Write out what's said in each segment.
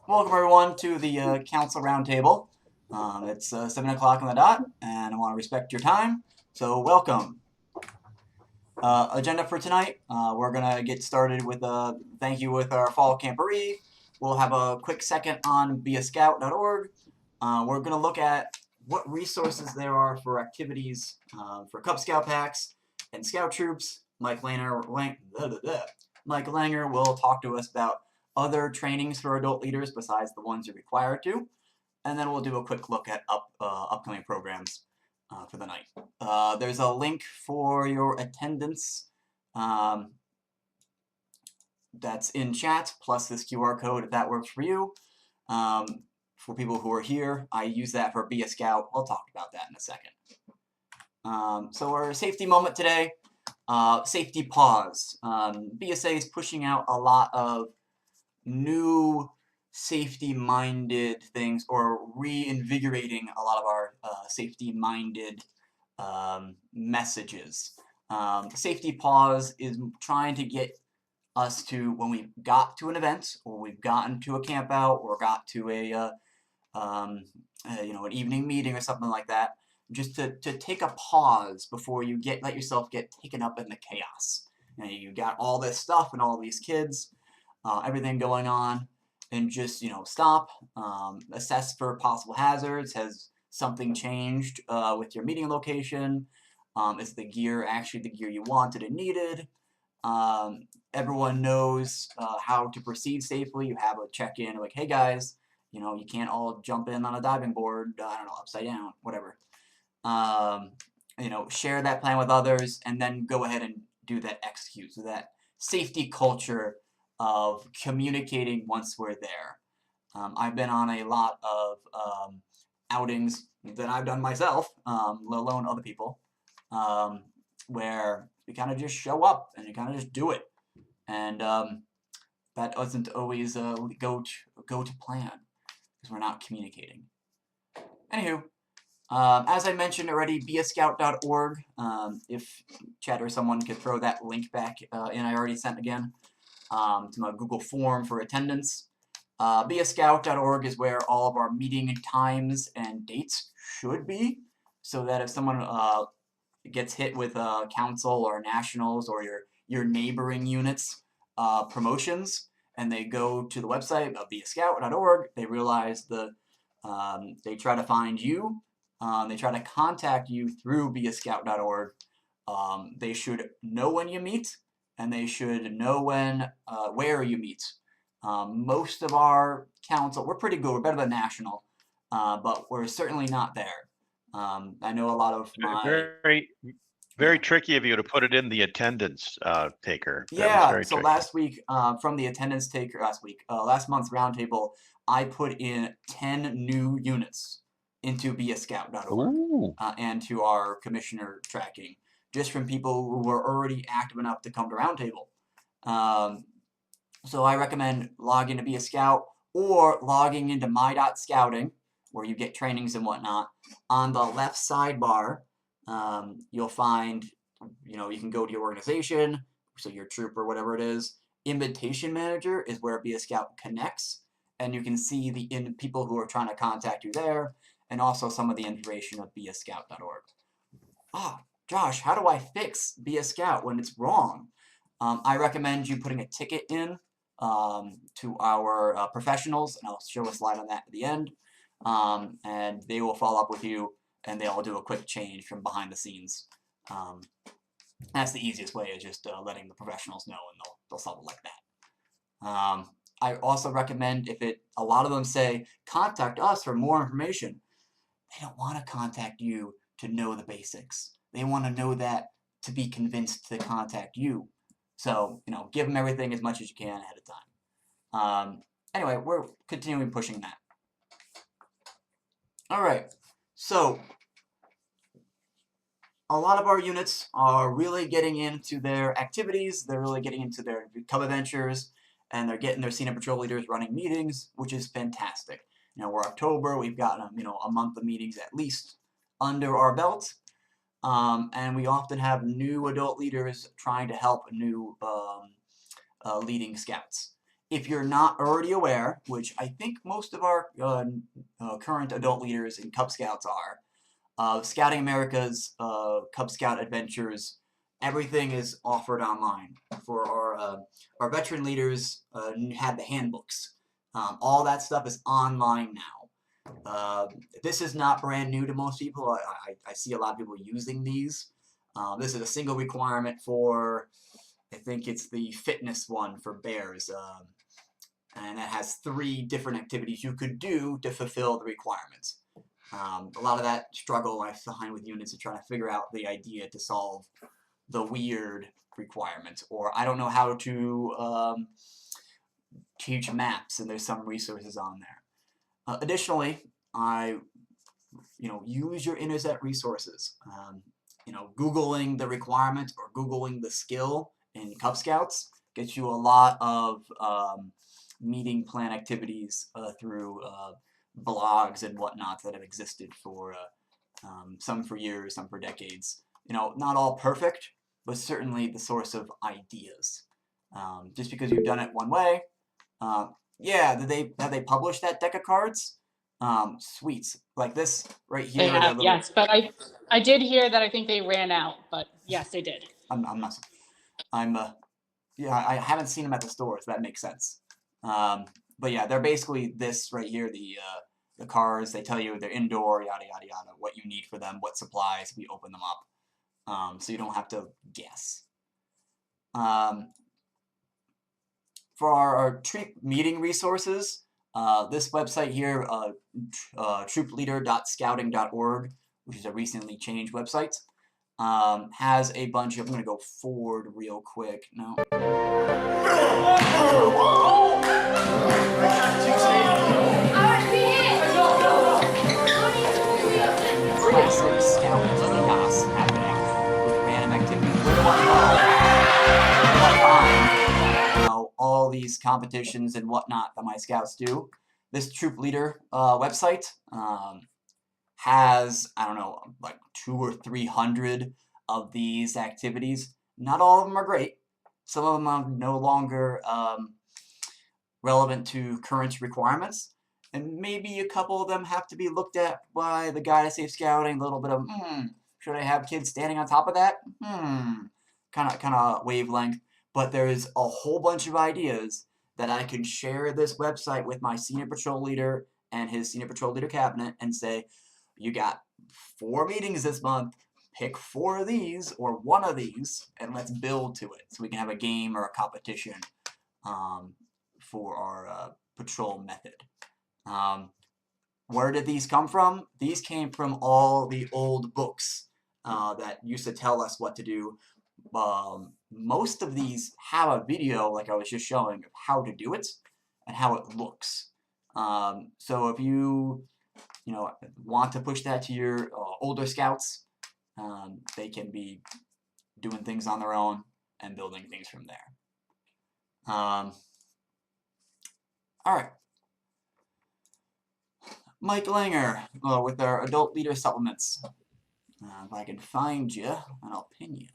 Welcome everyone to the Council Roundtable. It's 7 o'clock on the dot, and I want to respect your time, so welcome. Agenda for tonight, we're going to get started with a thank you with our fall camporee. We'll have a quick second on beascout.org. We're going to look at what resources there are for activities for Cub Scout packs and Scout troops. Mike Langer will talk to us about other trainings for adult leaders besides the ones you're required to, and then we'll do a quick look at upcoming programs for the night. There's a link for your attendance that's in chat, plus this QR code if that works for you. For people who are here, I use that for Be a Scout. I'll talk about that in a second. So our safety moment today, safety pause. BSA is pushing out a lot of new safety-minded things, or reinvigorating a lot of our safety-minded messages. Safety pause is trying to get us to, when we got to an event, or we've gotten to a camp out, or got to an evening meeting or something like that, just to take a pause before you let yourself get taken up in the chaos. You got all this stuff and all these kids, everything going on, and just stop, assess for possible hazards. Has something changed with your meeting location? Is the gear actually the gear you wanted and needed? Everyone knows how to proceed safely. You have a check-in like, hey guys, you can't all jump in on a diving board, I don't know, upside down, whatever. Share that plan with others, and then go ahead and do that execute. So that safety culture of communicating once we're there. I've been on a lot of outings that I've done myself, let alone other people, where you kind of just show up and you kind of just do it, and that doesn't always go to plan because we're not communicating. Anywho, as I mentioned already, beascout.org. If chat or someone could throw that link back in, I already sent again, to my Google form for attendance. Beascout.org is where all of our meeting times and dates should be, so that if someone gets hit with council or nationals or your neighboring units promotions, and they go to the website of beascout.org, they realize they try to find you, they try to contact you through beascout.org. They should know when you meet, and they should know where you meet. Most of our council, we're pretty good, we're better than national, but we're certainly not there. I know a lot of my... Very tricky of you to put it in the attendance taker. Yeah, so last week, from the attendance taker last month's roundtable, I put in 10 new units into beascout.org and to our commissioner tracking, just from people who were already active enough to come to roundtable. So I recommend logging to Be a Scout, or logging into my.scouting, where you get trainings and whatnot. On the left sidebar, you'll find, you can go to your organization, so your troop or whatever it is. Invitation Manager is where Be a Scout connects, and you can see the people who are trying to contact you there, and also some of the information of beascout.org. Josh, how do I fix Be a Scout when it's wrong? I recommend you putting a ticket in to our professionals, and I'll show a slide on that at the end, and they will follow up with you, and they'll do a quick change from behind the scenes. That's the easiest way, is just letting the professionals know, and they'll solve it like that. I also recommend, a lot of them say, contact us for more information. They don't want to contact you to know the basics. They want to know that to be convinced to contact you. So, give them everything as much as you can ahead of time. Anyway, we're continuing pushing that. Alright, so a lot of our units are really getting into their activities, they're really getting into their Cub adventures, and they're getting their senior patrol leaders running meetings, which is fantastic. We're October, we've gotten a month of meetings at least under our belt. And we often have new adult leaders trying to help new leading scouts. if you're not already aware, which I think most of our current adult leaders in Cub Scouts are, Scouting America's Cub Scout adventures, everything is offered online. For our veteran leaders, had the handbooks. All that stuff is online now. This is not brand new to most people. I see a lot of people using these. This is a single requirement for, I think it's the fitness one for bears. And it has 3 different activities you could do to fulfill the requirements. A lot of that struggle I find with units is trying to figure out the idea to solve the weird requirements, or I don't know how to teach maps, and there's some resources on there. Additionally, use your internet resources. Googling the requirement or Googling the skill in Cub Scouts gets you a lot of meeting plan activities through blogs and whatnot that have existed for some for years, some for decades. Not all perfect, but certainly the source of ideas. Just because you've done it one way, yeah, have they published that deck of cards? Sweet, like this right here. They have, yes, but I did hear that I think they ran out, but yes, they did. I'm not. Yeah, I haven't seen them at the store, so that makes sense. But yeah, they're basically this right here, the cards. They tell you they're indoor, yada yada yada, what you need for them, what supplies. We open them up, so you don't have to guess. For our troop meeting resources, this website here, troopleader.scouting.org, which is a recently changed website, has a bunch of. I'm gonna go forward real quick. No. Classic scout chaos happening with random activities. Where do I find all these competitions and whatnot that my scouts do? This troop leader website has, I don't know, like 200 or 300 of these activities. Not all of them are great. Some of them are no longer relevant to current requirements, and maybe a couple of them have to be looked at by the guy to Safe Scouting. A little bit of should I have kids standing on top of that? Kind of wavelength. But there is a whole bunch of ideas that I can share this website with my senior patrol leader and his senior patrol leader cabinet and say, you got 4 meetings this month. Pick 4 of these or 1 of these, and let's build to it. So we can have a game or a competition for our patrol method. Where did these come from? These came from all the old books that used to tell us what to do. Most of these have a video, like I was just showing, of how to do it and how it looks. So if you want to push that to your older scouts, they can be doing things on their own and building things from there. All right. Mike Langer with our adult leader supplements. If I can find you, and I'll pin you.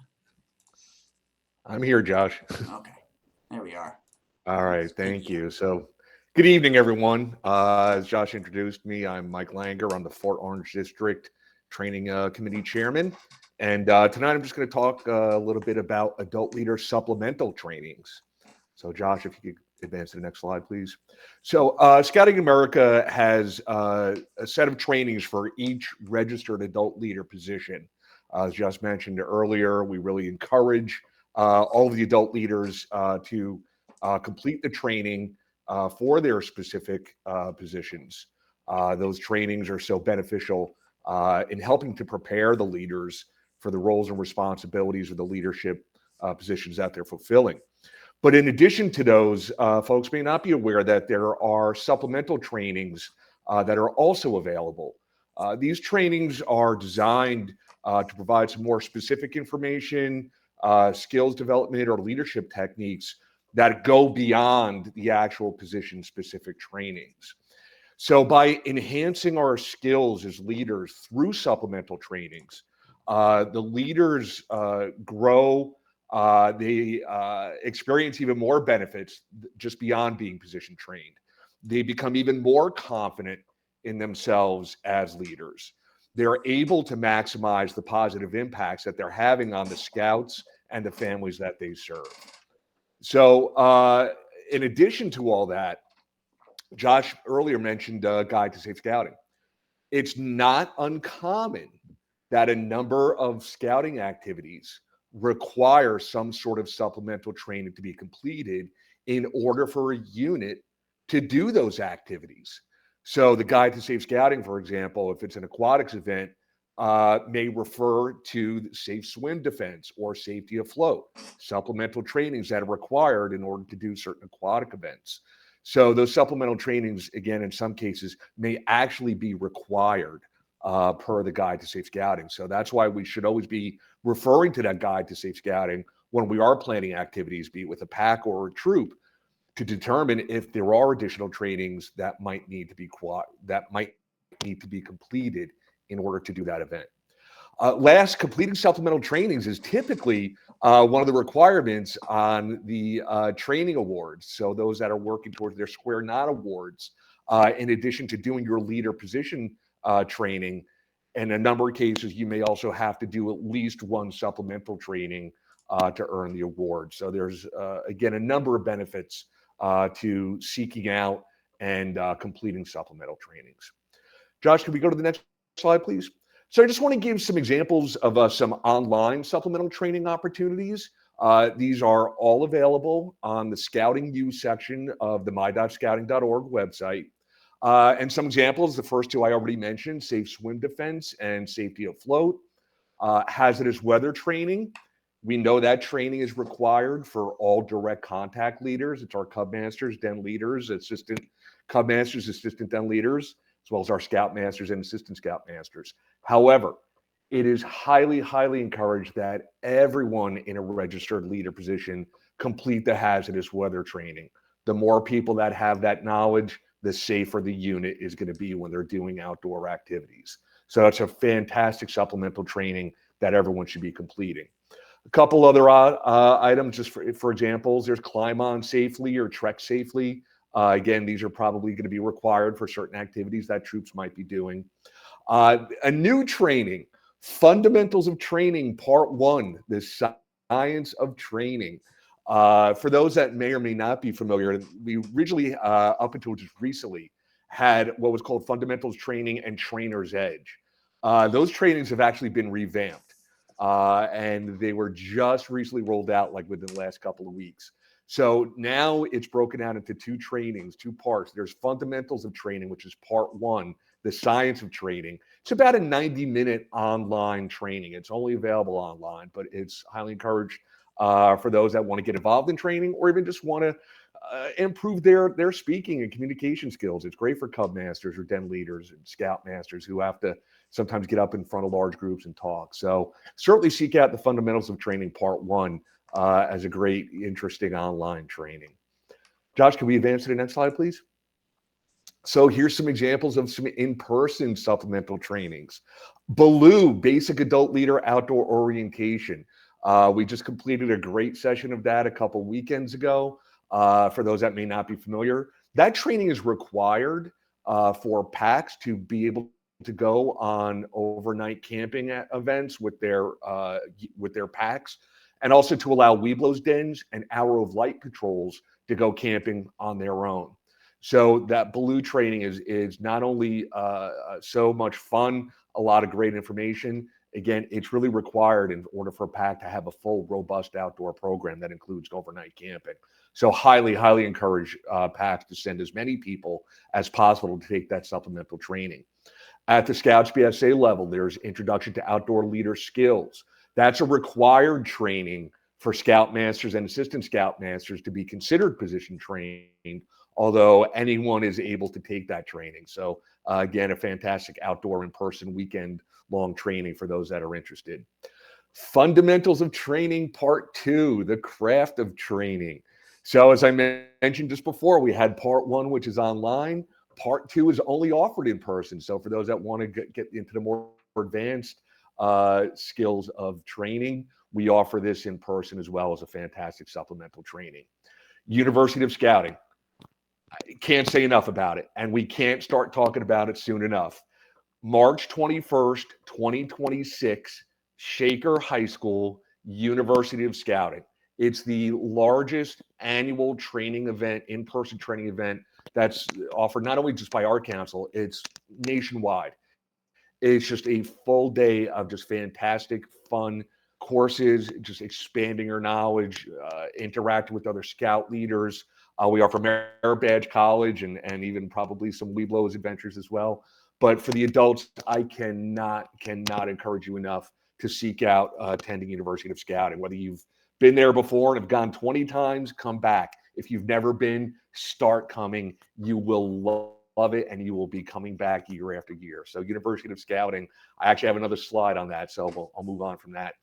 I'm here, Josh. Okay, there we are. All right, thank you. So, good evening, everyone. As Josh introduced me, I'm Mike Langer. I'm the Fort Orange District Training Committee Chairman. And tonight I'm just going to talk a little bit about adult leader supplemental trainings. So, Josh, if you could advance to the next slide, please. So, Scouting America has a set of trainings for each registered adult leader position. As Josh mentioned earlier, we really encourage all of the adult leaders to complete the training for their specific positions. Those trainings are so beneficial in helping to prepare the leaders for the roles and responsibilities of the leadership positions that they're fulfilling. But in addition to those, folks may not be aware that there are supplemental trainings that are also available. These trainings are designed to provide some more specific information, skills development, or leadership techniques that go beyond the actual position-specific trainings. So by enhancing our skills as leaders through supplemental trainings, the leaders grow They experience even more benefits just beyond being position trained. They become even more confident in themselves as leaders. They're able to maximize the positive impacts that they're having on the scouts and the families that they serve. So, in addition to all that, Josh earlier mentioned Guide to Safe Scouting. It's not uncommon that a number of scouting activities require some sort of supplemental training to be completed in order for a unit to do those activities. So the Guide to Safe Scouting, for example, if it's an aquatics event, may refer to safe swim defense or safety afloat, supplemental trainings that are required in order to do certain aquatic events. So those supplemental trainings, again, in some cases, may actually be required per the Guide to Safe Scouting. So that's why we should always be referring to that Guide to Safe Scouting when we are planning activities, be it with a pack or a troop, to determine if there are additional trainings that might need to be completed in order to do that event. Last, completing supplemental trainings is typically one of the requirements on the training awards. So those that are working towards their Square Knot awards, in addition to doing your leader position training, in a number of cases, you may also have to do at least one supplemental training to earn the award. So there's, again, a number of benefits to seeking out and completing supplemental trainings. Josh, can we go to the next slide, please? So I just want to give some examples of some online supplemental training opportunities. These are all available on the Scouting U section of the my.scouting.org website. And some examples, the first two I already mentioned, safe swim defense and safety afloat. Hazardous weather training. We know that training is required for all direct contact leaders. It's our Cub Masters, Den Leaders, Assistant Cub Masters, Assistant Den Leaders, as well as our Scout Masters and Assistant Scout Masters. However, it is highly, highly encouraged that everyone in a registered leader position complete the hazardous weather training. The more people that have that knowledge, the safer the unit is going to be when they're doing outdoor activities. So it's a fantastic supplemental training that everyone should be completing. A couple other items, just for examples, there's Climb On Safely or Trek Safely. Again, these are probably going to be required for certain activities that troops might be doing. A new training, Fundamentals of Training, Part 1, the Science of Training. For those that may or may not be familiar, we originally, up until just recently, had what was called Fundamentals Training and Trainer's Edge. Those trainings have actually been revamped, and they were just recently rolled out like within the last couple of weeks. So now it's broken out into two trainings, two parts. There's Fundamentals of Training, which is Part 1, the Science of Training. It's about a 90-minute online training. It's only available online, but it's highly encouraged for those that want to get involved in training or even just want to improve their speaking and communication skills. It's great for Cub Masters or Den Leaders and Scout Masters who have to sometimes get up in front of large groups and talk. So certainly seek out the Fundamentals of Training Part 1 as a great, interesting online training. Josh, can we advance to the next slide, please? So here's some examples of some in-person supplemental trainings. Baloo, Basic Adult Leader Outdoor Orientation. We just completed a great session of that a couple weekends ago. For those that may not be familiar, that training is required for packs to be able to go on overnight camping events with their packs, and also to allow Weeblos dens and Hour of Light patrols to go camping on their own. So that Baloo training is not only so much fun, a lot of great information. Again, it's really required in order for a pack to have a full, robust outdoor program that includes overnight camping. So highly, highly encourage packs to send as many people as possible to take that supplemental training. At the Scouts BSA level, there's Introduction to Outdoor Leader Skills. That's a required training for Scout Masters and Assistant Scout Masters to be considered position trained, although anyone is able to take that training. So again, a fantastic outdoor in-person weekend-long training for those that are interested. Fundamentals of Training Part 2, the Craft of Training. So as I mentioned just before, we had Part 1, which is online. Part 2 is only offered in person. So for those that want to get into the more advanced skills of training, we offer this in person as well as a fantastic supplemental training. University of Scouting. I can't say enough about it, and we can't start talking about it soon enough. March 21st, 2026, Shaker High School, University of Scouting. It's the largest annual training event, in-person training event that's offered not only just by our council, it's nationwide. It's just a full day of just fantastic, fun courses, just expanding your knowledge, interacting with other scout leaders. We offer Merit Badge College and even probably some Weeblos adventures as well. But for the adults, I cannot encourage you enough to seek out attending University of Scouting. Whether you've been there before and have gone 20 times, come back. If you've never been, start coming. You will love it, and you will be coming back year after year. So University of Scouting, I actually have another slide on that, so I'll move on from that.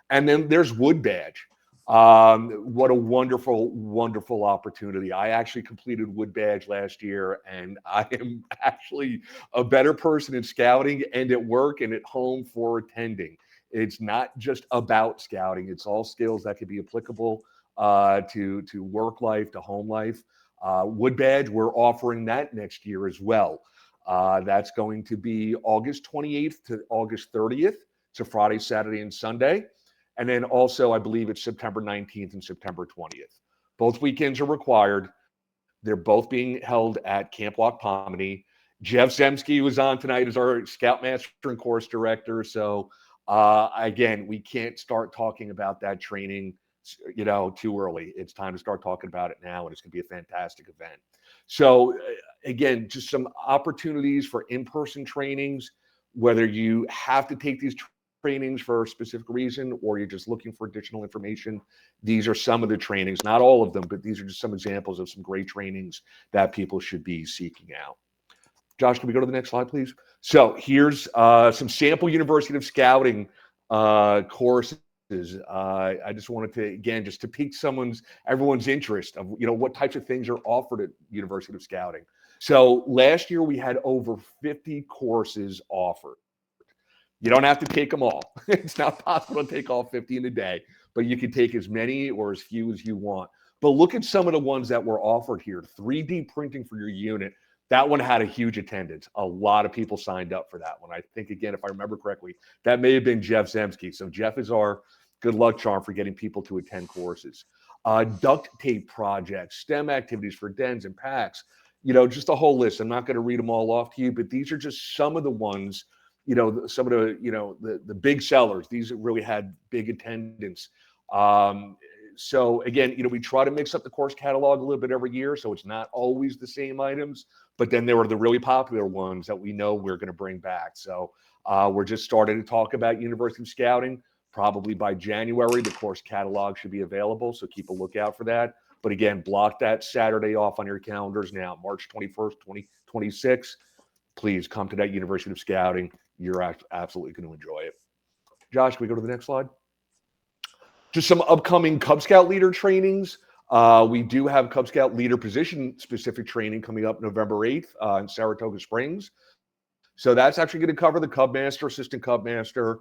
And then there's Wood Badge. What a wonderful, wonderful opportunity. I actually completed Wood Badge last year, and I am actually a better person in scouting and at work and at home for attending. It's not just about scouting. It's all skills that could be applicable to work life, to home life. Wood Badge, we're offering that next year as well. That's going to be August 28th to August 30th. It's a Friday, Saturday, and Sunday. And then also, I believe it's September 19th and September 20th. Both weekends are required. They're both being held at Camp Loch Pomini. Jeff Zemsky was on tonight as our Scoutmaster and Course Director. So again, we can't start talking about that training, too early. It's time to start talking about it now, and it's going to be a fantastic event. So again, just some opportunities for in-person trainings, whether you have to take these trainings for a specific reason or you're just looking for additional information. These are some of the trainings, not all of them, but these are just some examples of some great trainings that people should be seeking out. Josh, can we go to the next slide, please? So here's some sample University of Scouting courses. I just wanted to, again, just to pique everyone's interest of, what types of things are offered at University of Scouting. So last year we had over 50 courses offered. You don't have to take them all. It's not possible to take all 50 in a day, but you can take as many or as few as you want. But look at some of the ones that were offered here. 3D printing for your unit. That one had a huge attendance. A lot of people signed up for that one. I think, again, if I remember correctly, that may have been Jeff Zemsky. So Jeff is our good luck charm for getting people to attend courses. Duct tape projects, STEM activities for dens and packs, just a whole list. I'm not going to read them all off to you, but these are just some of the ones, some of the big sellers. These really had big attendance. So again, we try to mix up the course catalog a little bit every year, so it's not always the same items, but then there were the really popular ones that we know we're going to bring back. So we're just starting to talk about University of Scouting. Probably by January, the course catalog should be available, so keep a lookout for that. But again, block that Saturday off on your calendars now, March 21st, 2026. Please come to that University of Scouting. You're absolutely going to enjoy it. Josh, can we go to the next slide? Just some upcoming Cub Scout leader trainings. We do have Cub Scout leader position specific training coming up November 8th in Saratoga Springs. So that's actually going to cover the Cub Master, Assistant Cub Master,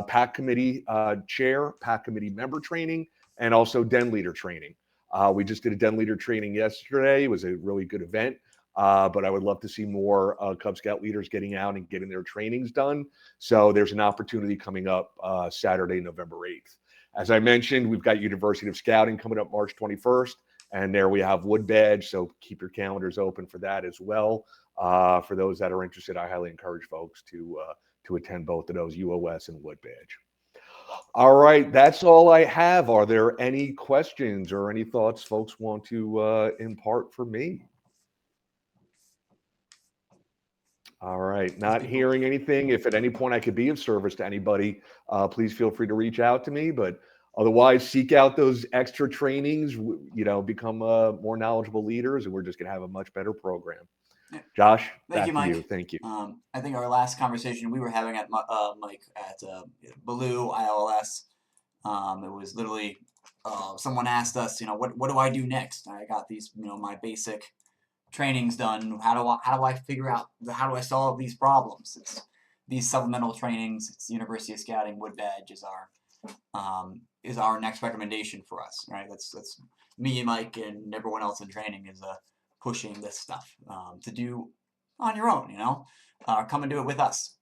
Pack Committee Chair, Pack Committee member training, and also Den leader training. We just did a Den leader training yesterday. It was a really good event. But I would love to see more Cub Scout leaders getting out and getting their trainings done. So there's an opportunity coming up Saturday, November 8th. As I mentioned, we've got University of Scouting coming up March 21st, and there we have Wood Badge. So keep your calendars open for that as well. For those that are interested, I highly encourage folks to attend both of those, UOS and Wood Badge. All right, that's all I have. Are there any questions or any thoughts folks want to impart for me? All right, not hearing anything. If at any point I could be of service to anybody, please feel free to reach out to me. But otherwise, seek out those extra trainings, become more knowledgeable leaders, and we're just going to have a much better program. Josh, Thank you, Mike. Thank you. I think our last conversation we were having at Mike at Baloo ILS, it was literally someone asked us, what do I do next? I got these, my basic trainings done. How do I figure out how do I solve these problems? It's these supplemental trainings. It's University of Scouting. Wood Badge is our is our next recommendation for us, right? That's me and Mike and everyone else in training is pushing this stuff to do on your own, come and do it with us.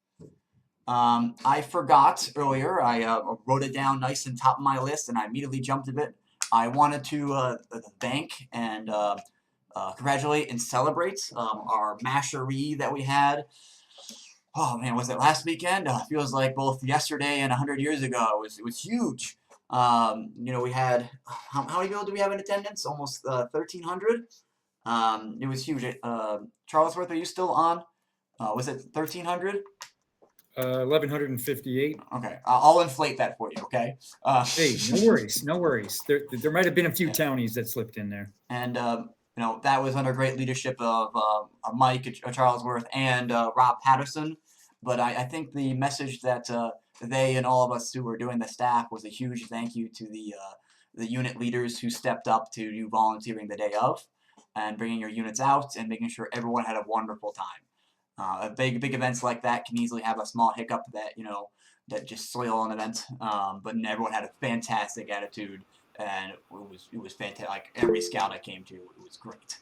I forgot earlier, I wrote it down nice and top of my list and I immediately jumped a bit. I wanted to thank and congratulate and celebrate our Mashoree that we had. Oh man, was it last weekend? Feels like both yesterday and 100 years ago. It was huge. We had how many people do we have in attendance? Almost 1,300. It was huge. Charlesworth, are you still on? Was it 1,300? 1,158. Okay, I'll inflate that for you. Okay. Hey, no worries, no worries. There might have been a few townies that slipped in there. And that was under great leadership of Mike Charlesworth and Rob Patterson. But I think the message that they and all of us who were doing the staff was a huge thank you to the unit leaders who stepped up to do volunteering the day of and bringing your units out and making sure everyone had a wonderful time. Big events like that can easily have a small hiccup that just soil an event, but everyone had a fantastic attitude. And it was fantastic. Like every scout I came to, it was great.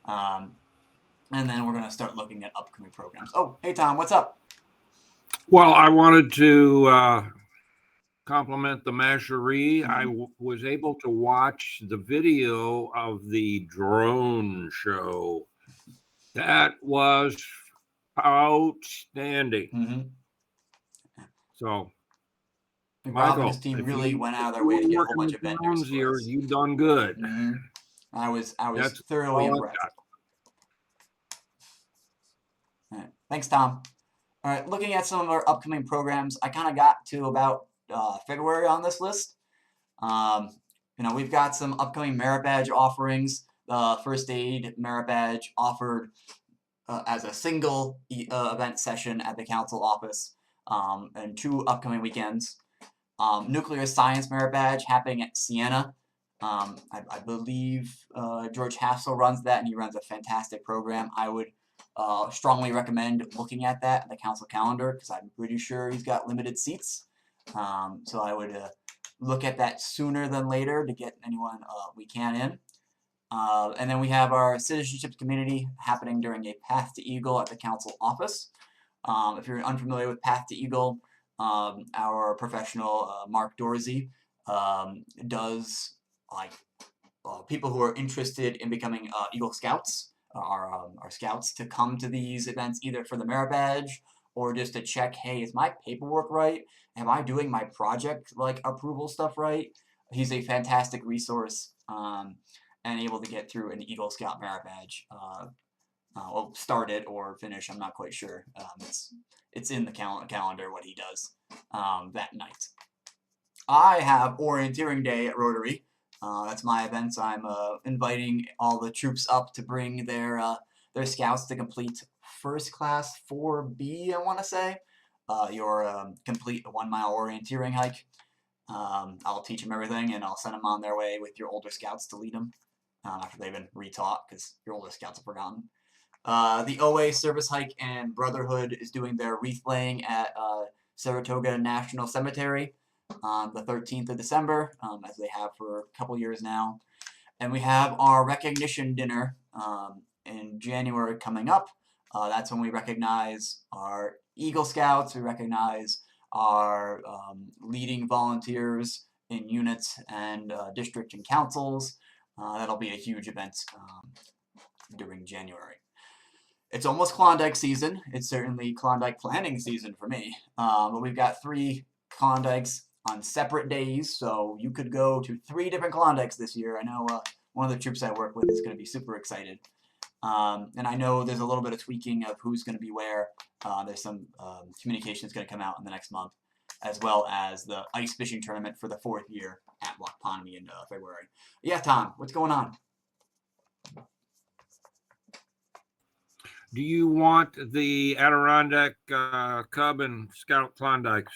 And then we're gonna start looking at upcoming programs. Oh, hey Tom, what's up? Well, I wanted to compliment the Mashoree. I was able to watch the video of the drone show. That was outstanding. Mm-hmm. So, Rob and his Michael, team if really you went out of their way to get a whole bunch of vendors drones for here, us. you've done good. Mm-hmm. I was That's thoroughly all I've impressed. got. All right. Thanks, Tom. All right, looking at some of our upcoming programs, I kind of got to about February on this list. We've got some upcoming merit badge offerings. First aid merit badge offered as a single event session at the council office, and 2 upcoming weekends. Nuclear science merit badge happening at Siena. I believe George Hassel runs that, and he runs a fantastic program. I would strongly recommend looking at that in the council calendar because I'm pretty sure he's got limited seats. So I would look at that sooner than later to get anyone we can in. And then we have our citizenship community happening during a Path to Eagle at the council office. If you're unfamiliar with Path to Eagle, our professional Mark Dorsey does people who are interested in becoming Eagle Scouts, our scouts, to come to these events either for the merit badge or just to check, hey, is my paperwork right? Am I doing my project approval stuff right? He's a fantastic resource and able to get through an Eagle Scout merit badge. Well, start it or finish, I'm not quite sure. It's in the calendar what he does that night. I have Orienteering Day at Rotary. That's my event. So I'm inviting all the troops up to bring their scouts to complete first class 4B, I want to say. Your complete 1 mile orienteering hike. I'll teach them everything and I'll send them on their way with your older scouts to lead them after they've been retaught because your older scouts have forgotten. The OA Service Hike and Brotherhood is doing their wreath laying at Saratoga National Cemetery on the 13th of December, as they have for a couple years now. And we have our recognition dinner in January coming up. That's when we recognize our Eagle Scouts, we recognize our leading volunteers in units and district and councils. That'll be a huge event during January. It's almost Klondike season. It's certainly Klondike planning season for me. But we've got 3 Klondikes on separate days, so you could go to 3 different Klondikes this year. I know one of the troops I work with is going to be super excited. And I know there's a little bit of tweaking of who's going to be where. There's some communication that's going to come out in the next month, as well as the ice fishing tournament for the 4th year at Lockponemy in February. Yeah, Tom, what's going on? Do you want the Adirondack Cub and Scout Klondikes?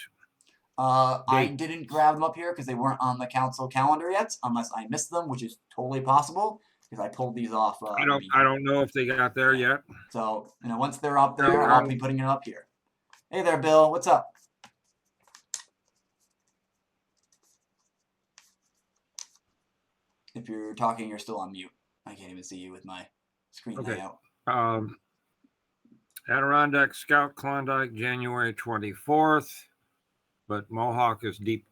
I didn't grab them up here because they weren't on the council calendar yet, unless I missed them, which is totally possible because I pulled these off. I don't know if they got there yet. So once they're up there, I'll be putting it up here. Hey there, Bill. What's up? If you're talking, you're still on mute. I can't even see you with my screen Okay. layout. Adirondack Scout Klondike, January 24th, but Mohawk is deep,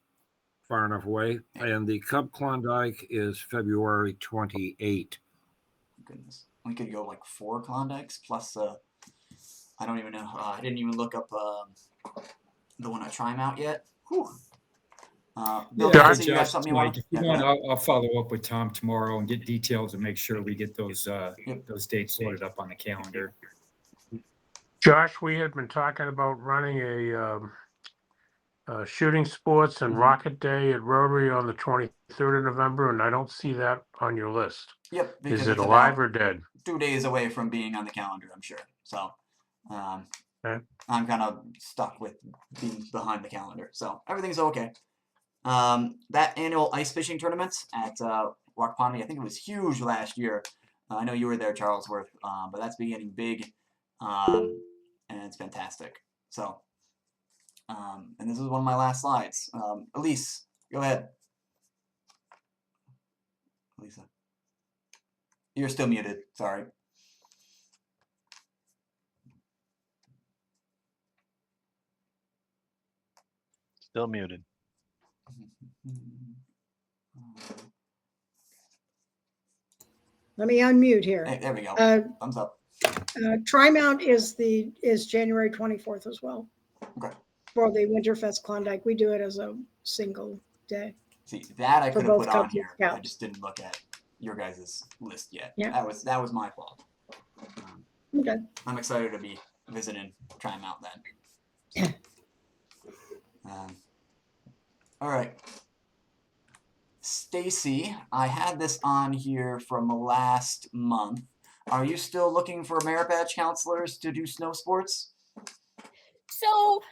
far enough away. And the Cub Klondike is February 28th. Goodness, we could go like 4 Klondikes plus. I don't even know. I didn't even look up the one at Try 'em Out yet. Whew. Bill, Yeah, Nancy, you have Josh, something you want? Mike, if you want, I'll follow up with Tom tomorrow and get details and make sure we get those dates loaded up on the calendar. Josh, we had been talking about running a shooting sports and rocket day at Rotary on the 23rd of November, and I don't see that on your list. Yep. Because Is it it's alive about or dead? 2 days away from being on the calendar, I'm sure. So, Okay. I'm kind of stuck with being behind the calendar. So everything's okay. That annual ice fishing tournament at Waukpani, I think it was huge last year. I know you were there, Charlesworth, but that's getting big, and it's fantastic. So, and this is one of my last slides. Elise, go ahead. Elisa, you're still muted. Sorry. Still muted. Let me unmute here. Hey, there we go. Thumbs up. Tri-Mount is January 24th as well. Okay. For the Winterfest Klondike. We do it as a single day. See, that I For could have both put on Cubs and here. I Scouts. just didn't look at your guys' list yet. Yeah. That was my fault. Okay. I'm excited to be visiting Try 'em Out then. All right. Stacy, I had this on here from last month. Are you still looking for merit badge counselors to do snow sports? So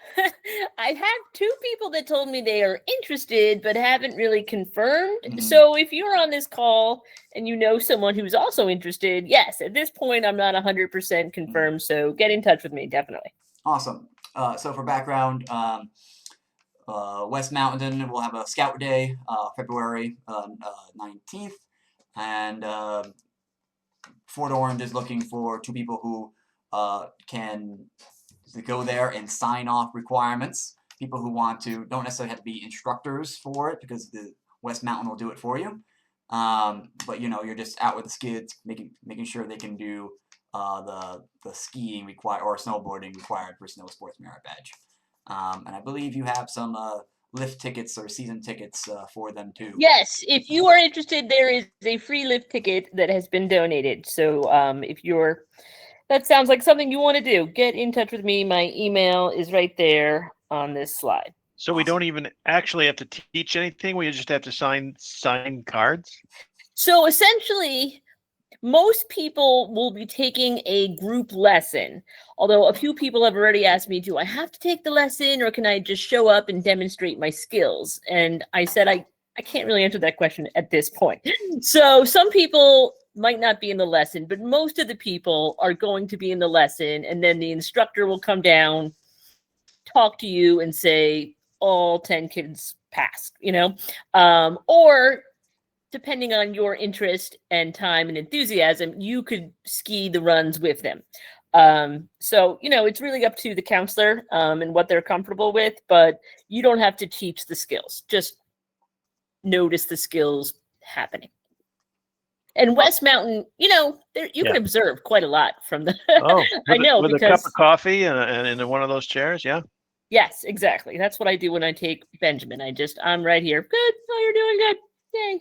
I've had 2 people that told me they are interested but haven't really confirmed. Mhm. So if you're on this call and you know someone who's also interested, yes, at this point I'm not 100% confirmed. So get in touch with me, definitely. Awesome. So for background, West Mountain will have a Scout Day, February 19th, and Fort Orange is looking for 2 people who can go there and sign off requirements. People who want to don't necessarily have to be instructors for it because the West Mountain will do it for you. But you're just out with the skids, making sure they can do the skiing required or snowboarding required for snow sports merit badge. And I believe you have some lift tickets or season tickets for them too. Yes, if you are interested, there is a free lift ticket that has been donated. So that sounds like something you want to do, get in touch with me. My email is right there on this slide. So we don't even actually have to teach anything. We just have to sign cards. So essentially, most people will be taking a group lesson, although a few people have already asked me, do I have to take the lesson or can I just show up and demonstrate my skills? And I said, I can't really answer that question at this point. So some people might not be in the lesson, but most of the people are going to be in the lesson, and then the instructor will come down, talk to you and say, all 10 kids passed, or depending on your interest and time and enthusiasm, you could ski the runs with them. So, it's really up to the counselor and what they're comfortable with, but you don't have to teach the skills. Just notice the skills happening. And West Mountain, you can observe quite a lot from the. Oh, I know with because a cup of coffee and in one of those chairs, yeah. Yes, exactly. That's what I do when I take Benjamin. I'm right here. Good. Oh, you're doing good. Yay.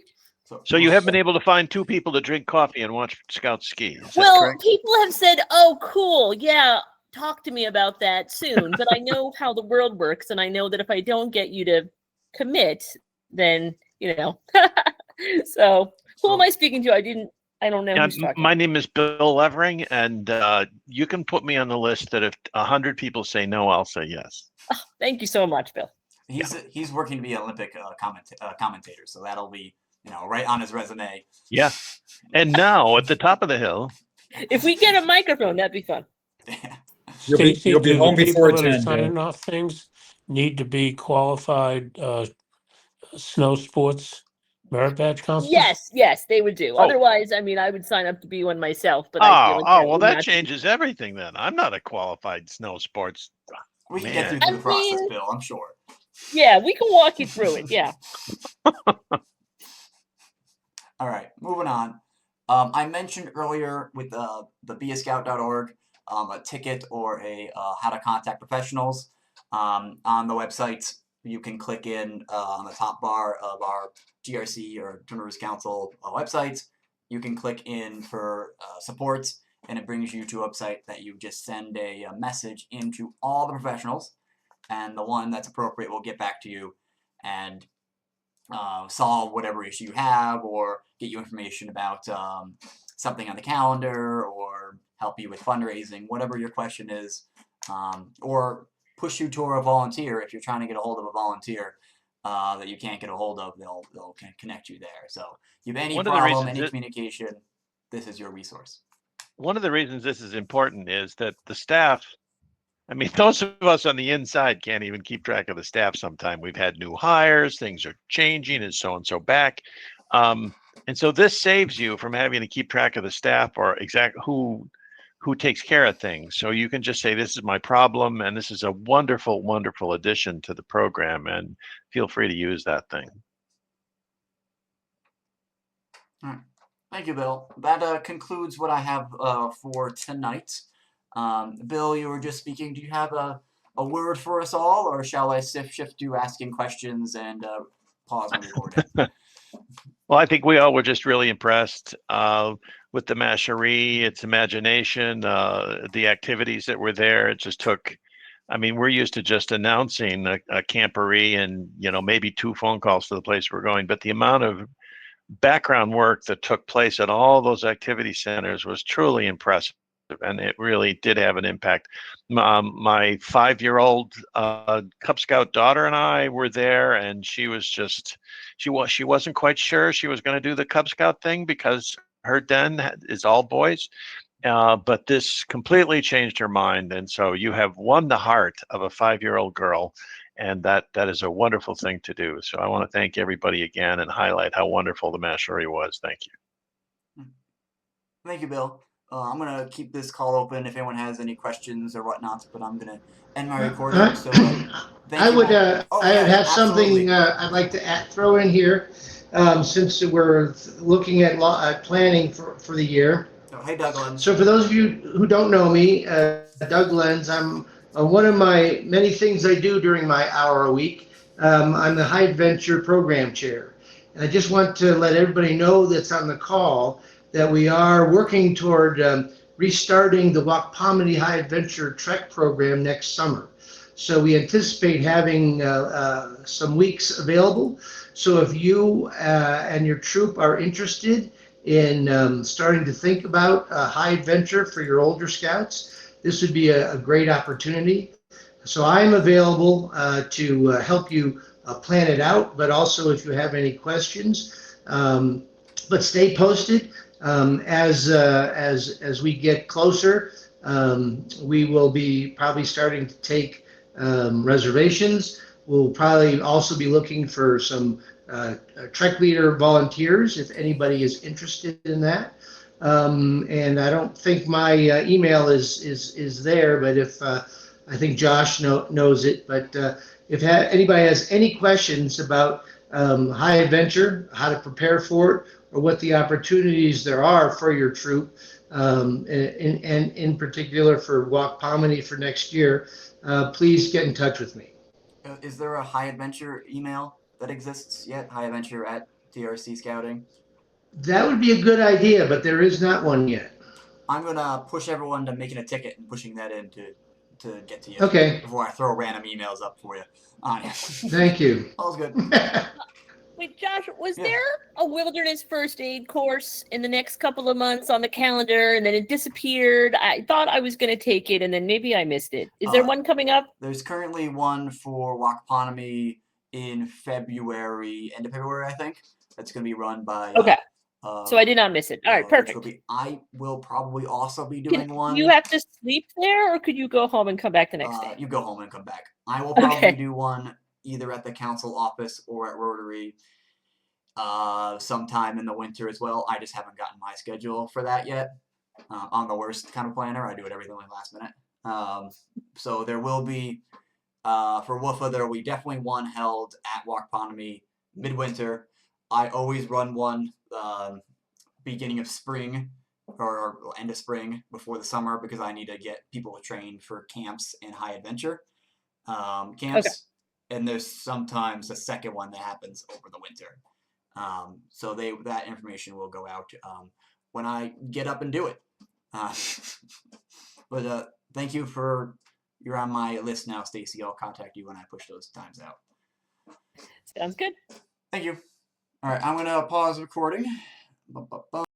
So you have been able to find 2 people to drink coffee and watch Scouts ski. Is that Well, correct? people have said, "Oh, cool. Yeah, talk to me about that soon." But I know how the world works, and I know that if I don't get you to commit, then So who am I speaking to? I don't know who's talking. My name is Bill Levering, and you can put me on the list that if 100 people say no, I'll say yes. Oh, thank you so much, Bill. He's working to be an Olympic commentator, so that'll be right on his resume. Yeah. And now at the top of the hill. If we get a microphone, that'd be fun. You'll be home before 10. Signing off things need to be qualified snow sports Merit badge constants? Yes, they would do. Oh. Otherwise, I mean, I would sign up to be one myself, but I feel like well, would that not be- changes everything then. I'm not a qualified snow sports. We can get Man. you through the I process, mean- Bill, I'm sure. Yeah, we can walk you through it. Yeah. All right, moving on. I mentioned earlier with the beascout.org, a ticket or a how to contact professionals. On the website, you can click in on the top bar of our GRC or Twin Rivers Council websites. You can click in for support, and it brings you to a website that you just send a message into all the professionals, and the one that's appropriate will get back to you and solve whatever issue you have, or get you information about something on the calendar, or help you with fundraising, whatever your question is, or push you toward a volunteer if you're trying to get a hold of a volunteer that you can't get a hold of. They'll connect you there. So if you have any problem, any communication, this is your resource. One of the reasons this is important is that the staff, I mean, those of us on the inside can't even keep track of the staff sometime. We've had new hires, things are changing, and so back. And so this saves you from having to keep track of the staff or exactly who takes care of things. So you can just say, this is my problem, and this is a wonderful, wonderful addition to the program, and feel free to use that thing. All right. Thank you, Bill. That concludes what I have for tonight. Bill, you were just speaking. Do you have a word for us all, or shall I shift to asking questions and pause my recording? Well, I think we all were just really impressed with the Mashoree, its imagination, the activities that were there. It just took, I mean, we're used to just announcing a camporee and, maybe 2 phone calls to the place we're going, but the amount of background work that took place at all those activity centers was truly impressive, and it really did have an impact. My 5-year-old Cub Scout daughter and I were there, and she wasn't quite sure she was going to do the Cub Scout thing because her den is all boys, but this completely changed her mind, and so you have won the heart of a 5-year-old girl. And that is a wonderful thing to do. So I want to thank everybody again and highlight how wonderful the Mashoree was. Thank you. Thank you, Bill. I'm going to keep this call open if anyone has any questions or whatnot, but I'm going to end my recording. So I would have something I'd like to throw in here since we're looking at planning for the year. Oh, hey, Doug Lenz. So for those of you who don't know me, Doug Lenz, I'm one of my many things I do during my hour a week. I'm the High Adventure Program Chair. And I just want to let everybody know that's on the call that we are working toward restarting the Wapomedy High Adventure Trek program next summer. So we anticipate having some weeks available. So if you and your troop are interested in starting to think about high adventure for your older scouts, this would be a great opportunity. So I'm available to help you plan it out, but also if you have any questions. But stay posted as we get closer. We will be probably starting to take reservations. We'll probably also be looking for some Trek leader volunteers if anybody is interested in that. And I don't think my email is there, but if I think Josh knows it. But if anybody has any questions about high adventure, how to prepare for it, or what the opportunities there are for your troop, and in particular for Wapomedy for next year, please get in touch with me. Is there a High Adventure email that exists yet? High Adventure at TRC Scouting? That would be a good idea, but there is not one yet. I'm gonna push everyone to making a ticket and pushing that in to get to you. Okay. Before I throw random emails up for you. Thank you. All's good. Wait, Josh, was there a wilderness first aid course in the next couple of months on the calendar, and then it disappeared? I thought I was going to take it, and then maybe I missed it. Is there one coming up? There's currently one for Wapomedy in February, end of February, I think. That's going to be run by. Okay. So I did not miss it. All right, perfect. I will probably also be doing one. You have to sleep there, or could you go home and come back the next day? You go home and come back. I will probably do one either at the council office or at Rotary. sometime in the winter as well. I just haven't gotten my schedule for that yet. I'm the worst kind of planner. I do it everything like last minute. So there will be, for WUFA, there will be definitely one held at Waukponomy midwinter. I always run one beginning of spring or end of spring before the summer because I need to get people to train for camps and high adventure camps. Okay. And there's sometimes a second one that happens over the winter. So that information will go out when I get up and do it. But thank you you're on my list now, Stacy. I'll contact you when I push those times out. Sounds good. Thank you. All right, I'm gonna pause recording.